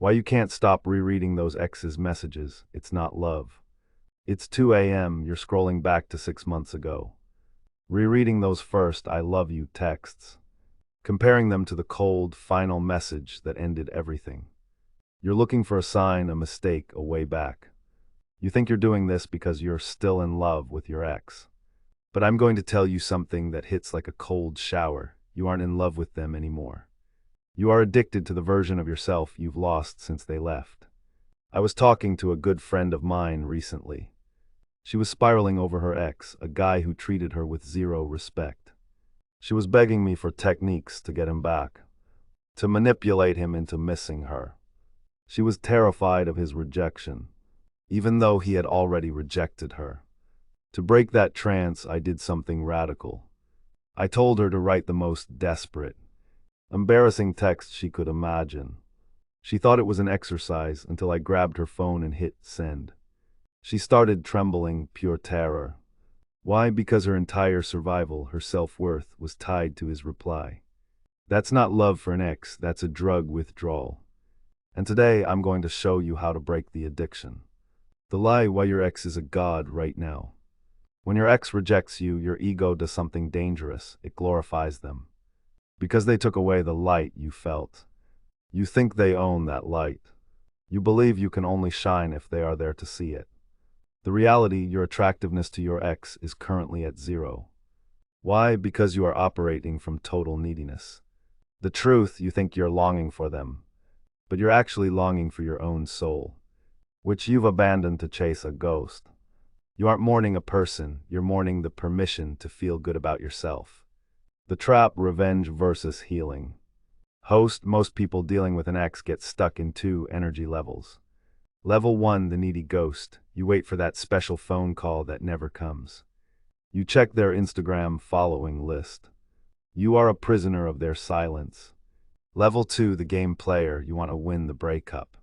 Why you can't stop rereading those ex's messages. It's not love. It's 2 a.m., you're scrolling back to 6 months ago. Rereading those first "I love you" texts. Comparing them to the cold, final message that ended everything. You're looking for a sign, a mistake, a way back. You think you're doing this because you're still in love with your ex. But I'm going to tell you something that hits like a cold shower. You aren't in love with them anymore. You are addicted to the version of yourself you've lost since they left. I was talking to a good friend of mine recently. She was spiraling over her ex, a guy who treated her with zero respect. She was begging me for techniques to get him back, to manipulate him into missing her. She was terrified of his rejection, even though he had already rejected her. To break that trance, I did something radical. I told her to write the most desperate, embarrassing text she could imagine. She thought it was an exercise until I grabbed her phone and hit send. She started trembling, pure terror. Why? Because her entire survival, her self-worth, was tied to his reply. That's not love for an ex, that's a drug withdrawal. And today I'm going to show you how to break the addiction. The lie why your ex is a god right now. When your ex rejects you, your ego does something dangerous. It glorifies them. Because they took away the light you felt. You think they own that light. You believe you can only shine if they are there to see it. The reality, your attractiveness to your ex is currently at zero. Why? Because you are operating from total neediness. The truth, you think you're longing for them, but you're actually longing for your own soul, which you've abandoned to chase a ghost. You aren't mourning a person, you're mourning the permission to feel good about yourself. The trap, revenge versus healing. Host, most people dealing with an ex get stuck in two energy levels. Level 1, the needy ghost. You wait for that special phone call that never comes. You check their Instagram following list. You are a prisoner of their silence. Level 2, the game player. You want to win the breakup.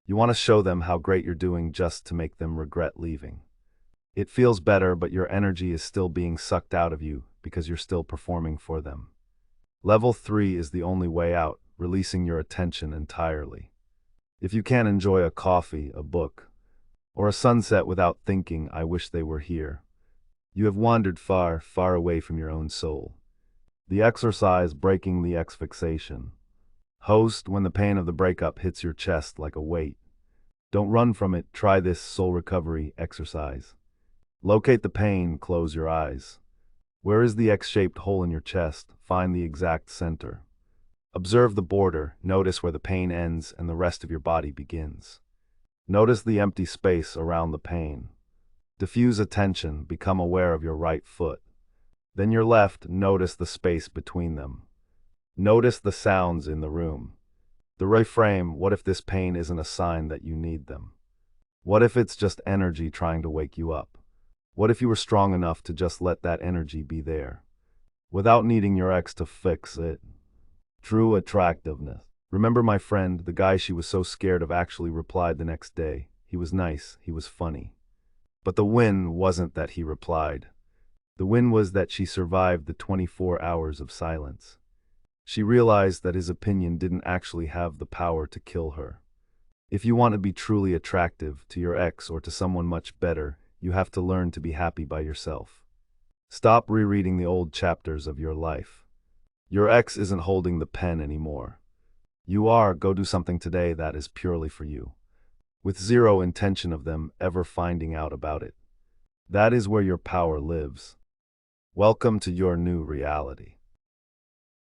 You want to show them how great you're doing just to make them regret leaving. It feels better, but your energy is still being sucked out of you because you're still performing for them. Level 3 is the only way out, releasing your attention entirely. If you can't enjoy a coffee, a book, or a sunset without thinking, "I wish they were here," you have wandered far, far away from your own soul. The exercise, breaking the ex fixation. Host, when the pain of the breakup hits your chest like a weight. Don't run from it, try this soul recovery exercise. Locate the pain, close your eyes. Where is the X-shaped hole in your chest? Find the exact center. Observe the border, notice where the pain ends and the rest of your body begins. Notice the empty space around the pain. Diffuse attention, become aware of your right foot. Then your left, notice the space between them. Notice the sounds in the room. The reframe, what if this pain isn't a sign that you need them? What if it's just energy trying to wake you up? What if you were strong enough to just let that energy be there, without needing your ex to fix it? True attractiveness. Remember my friend, the guy she was so scared of, actually replied the next day. He was nice, he was funny. But the win wasn't that he replied. The win was that she survived the 24 hours of silence. She realized that his opinion didn't actually have the power to kill her. If you want to be truly attractive to your ex or to someone much better, you have to learn to be happy by yourself. Stop rereading the old chapters of your life. Your ex isn't holding the pen anymore. You are. Go do something today that is purely for you, with zero intention of them ever finding out about it. That is where your power lives. Welcome to your new reality.